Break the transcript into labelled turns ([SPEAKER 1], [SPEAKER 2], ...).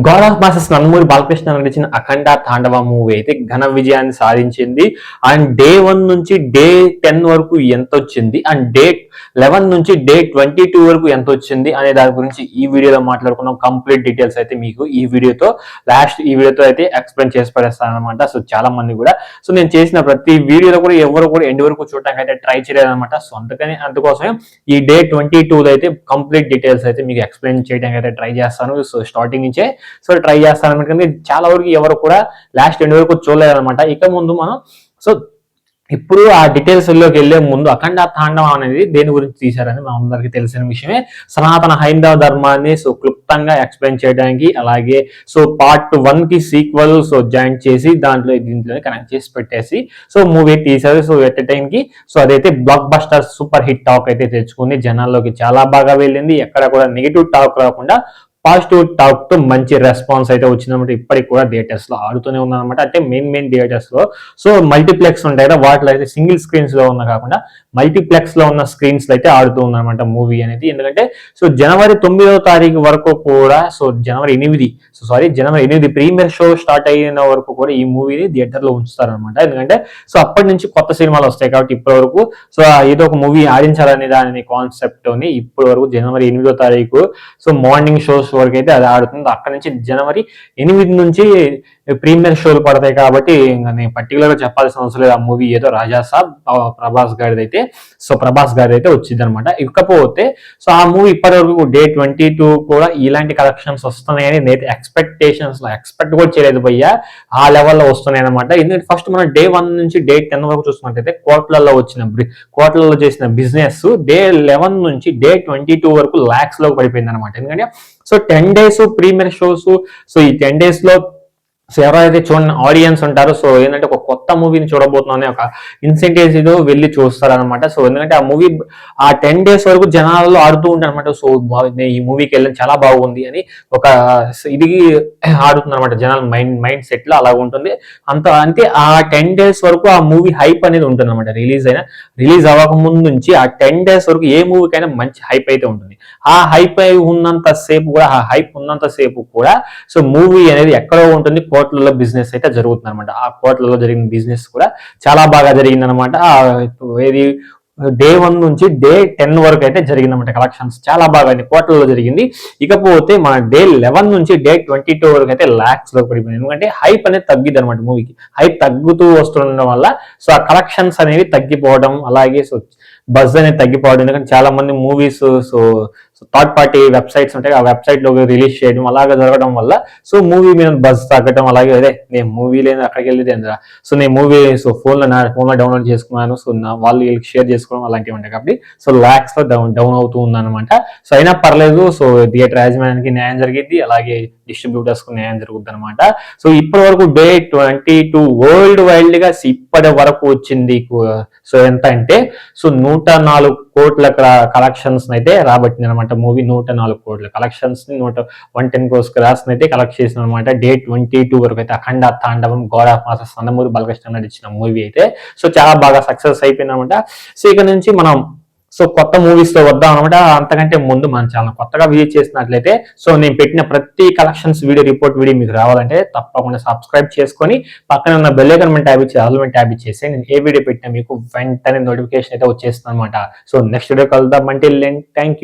[SPEAKER 1] God of masses Nandamuri Balakrishna నటించిన అఖండ తాండవ movie అయితే ఘన విజయాన్ని సాధించింది. అండ్ డే 1 నుంచి డే 10 వరకు ఎంత వచ్చింది, అండ్ డే 11 నుంచి డే 22 వరకు ఎంత వచ్చింది అనే దాని గురించి ఈ వీడియోలో మాట్లాడుకున్నాం. కంప్లీట్ డీటెయిల్స్ అయితే మీకు ఈ వీడియోతో అయితే ఎక్స్ప్లెయిన్ చేసి పడేస్తాను అనమాట. సో చాలా మంది కూడా నేను చేసిన ప్రతి వీడియోలో కూడా ఎవరు కూడా ఎండ్ వరకు చూడడానికి అయితే ట్రై చేయలేదన్నమాట. సో అందుకోసమే ఈ డే 22 అయితే కంప్లీట్ డీటెయిల్స్ అయితే మీకు ఎక్స్ప్లెయిన్ చేయడానికి అయితే ట్రై చేస్తాను. సో స్టార్టింగ్ నుంచే ట్రై చేస్తాను అనమాట. చాలా వరకు ఎవరు కూడా లాస్ట్ ఎండ్ వరకు చూడలేదన్నమాట. ఇక ముందు మనం ఇప్పుడు ఆ డీటెయిల్స్ లోకి వెళ్లే ముందు అఖండ తాండవం అనేది దేని గురించి తీశారని మన అందరికీ తెలిసిన విషయమే. సనాతన హైందవ ధర్మాన్ని క్లుప్తంగా ఎక్స్ప్లెయిన్ చేయడానికి, అలాగే పార్ట్ 1 కి సీక్వెల్ జాయింట్ చేసి దీంట్లో కనెక్ట్ చేసి పెట్టేసి మూవీ తీశారు. ఎట్ టైం కి అదైతే block buster super hit talk అయితే తెచ్చుకుంది. జనాల్లోకి చాలా బాగా వెళ్ళింది. ఎక్కడ కూడా నెగిటివ్ టాక్ రాకుండా పాజిటివ్ టాక్ తో మంచి రెస్పాన్స్ అయితే వచ్చిందన్నమాట. ఇప్పటికి కూడా థియేటర్స్ లో ఆడుతూనే ఉందన్నమాట. అంటే మెయిన్ థియేటర్స్ లో మల్టీప్లెక్స్ ఉంటాయి కదా, వాటిలో అయితే సింగిల్ స్క్రీన్స్ లో ఉన్న కాకుండా మల్టీప్లెక్స్ లో ఉన్న స్క్రీన్స్ లో అయితే ఆడుతూ ఉందన్నమాట మూవీ అనేది. ఎందుకంటే జనవరి 9వ తారీఖు వరకు కూడా జనవరి 8 ప్రీమియర్ షో స్టార్ట్ అయిన వరకు కూడా ఈ మూవీని థియేటర్ లో ఉంచుతారనమాట. ఎందుకంటే అప్పటి నుంచి కొత్త సినిమాలు వస్తాయి కాబట్టి ఇప్పటి వరకు ఏదో ఒక మూవీ ఆడించాలనే దాని కాన్సెప్ట్ తోని ఇప్పటి వరకు జనవరి 8వ తారీఖు మార్నింగ్ షోస్ వరకు అయితే అది ఆడుతుంది. అక్కడ నుంచి జనవరి 8 నుంచి ప్రీమియర్ షోలు పడతాయి కాబట్టి నేను పర్టికులర్ గా చెప్పాల్సిన అవసరం లేదు. ఆ మూవీ ఏదో రాజా సాబ్ ప్రభాస్ గారిది అయితే వచ్చింది అనమాట. ఇకపోతే ఆ మూవీ ఇప్పటి వరకు డే 22 కూడా ఇలాంటి కలెక్షన్స్ వస్తున్నాయని నేను ఎక్స్పెక్ట్ కూడా చేయలేదు భయ్యా. ఆ లెవెల్లో వస్తున్నాయి అనమాట. ఎందుకంటే ఫస్ట్ మనం డే 1 నుంచి డే 10 వరకు చూసుకున్నట్టయితే కోట్లలో చేసిన బిజినెస్ డే 11 నుంచి డే 22 వరకు లాక్స్ లో పడిపోయింది అనమాట. ఎందుకంటే 10 డేస్ ప్రీమియర్ షోస్. ఈ 10 డేస్ లో ఎవరైతే చూడండి ఆడియన్స్ ఉంటారో ఏంటంటే ఒక కొత్త మూవీని చూడబోతున్నాం ఒక ఇన్సెంటివ్స్ ఇదో వెళ్ళి చూస్తారనమాట. ఎందుకంటే ఆ మూవీ ఆ 10 డేస్ వరకు జనాలలో ఆడుతూ ఉంటారు అనమాట. ఈ మూవీకి వెళ్ళడం చాలా బాగుంది అని ఒక ఇది ఆడుతుంది అనమాట. జనాల మైండ్ సెట్ లో అలా ఉంటుంది. అంతే ఆ 10 డేస్ వరకు ఆ మూవీ హైప్ అనేది ఉంటుంది అనమాట. రిలీజ్ అవ్వక ముందు నుంచి ఆ 10 డేస్ వరకు ఏ మూవీకైనా మంచి హైప్ అయితే ఉంటుంది. ఆ హైప్ ఉన్నంత సేపు కూడా మూవీ అనేది ఎక్కడో ఉంటుంది, కోట్లలో బిజినెస్ అయితే జరుగుతుంది అనమాట. ఆ కోట్లలో జరిగిన బిజినెస్ కూడా చాలా బాగా జరిగింది అనమాట. ఏది డే 1 నుంచి డే 10 వరకు అయితే జరిగిందన్నమాట. కలెక్షన్స్ చాలా బాగా కోట్లలో జరిగింది. ఇకపోతే మన డే 11 నుంచి డే 22 వరకు అయితే లాక్స్ లో పడిపోయింది. ఎందుకంటే హైప్ అనేది తగ్గిద్ది అనమాట. మూవీకి హైప్ తగ్గుతూ వస్తుండడం వల్ల ఆ కలెక్షన్స్ అనేవి తగ్గిపోవడం, అలాగే బజ్ అనేది తగ్గిపోవడం. ఎందుకంటే చాలా మంది మూవీస్ థర్డ్ పార్టీ వెబ్సైట్స్ ఉంటాయి, ఆ వెబ్సైట్ లో రిలీజ్ చేయడం అలాగా జరగడం వల్ల మూవీ మీద బజ్ తగ్గడం, అలాగే అదే నేను మూవీ లేదు అక్కడికి వెళ్ళేది ఏంద్రా నేను మూవీ ఫోన్ లో డౌన్లోడ్ చేసుకున్నాను, వాళ్ళు వీళ్ళకి షేర్ చేసుకోవడం అలాంటివి ఉంటాయి కాబట్టి లాక్స్ లో డౌన్ అవుతూ ఉందన్నమాట. అయినా పర్లేదు. థియేటర్ యాజమాన్యానికి న్యాయం జరిగింది, అలాగే డిస్ట్రిబ్యూటర్స్ కు న్యాయం జరుగుతుంది అనమాట. ఇప్పటి వరకు డే 22 వరల్డ్ వైల్డ్ గా ఇప్పటి వరకు వచ్చింది ఎంత అంటే 104 కోట్ల కలెక్షన్స్ అయితే రాబట్టింది అనమాట. మూవీ 104 కోట్ల కలెక్షన్స్ ని 110 crores క్రాస్ అయితే కలెక్ట్ చేసిన అనమాట. డే 22 వరకు అయితే అఖండ తాండవం God of masses Nandamuri Balakrishna నటించిన మూవీ అయితే చాలా బాగా సక్సెస్ అయిపోయింది అనమాట. ఇక నుంచి మనం కొత్త మూవీస్ తో వద్దాం అనమాట. అంతకంటే ముందు మన ఛానల్ కొత్తగా విజిట్ చేసినట్లయితే నేను పెట్టిన ప్రతి కలెక్షన్స్ రిపోర్ట్ వీడియో మీకు రావాలంటే తప్పకుండా సబ్స్క్రైబ్ చేసుకొని పక్కన ఉన్న బెల్ ఐకాన్ ట్యాబ్ ఇచ్చేసి నేను ఏ వీడియో పెట్టినా మీకు వెంటనే నోటిఫికేషన్ అయితే వచ్చేస్తుంది అనమాట. నెక్స్ట్ వీడియో కలుద్దాం. Thank you.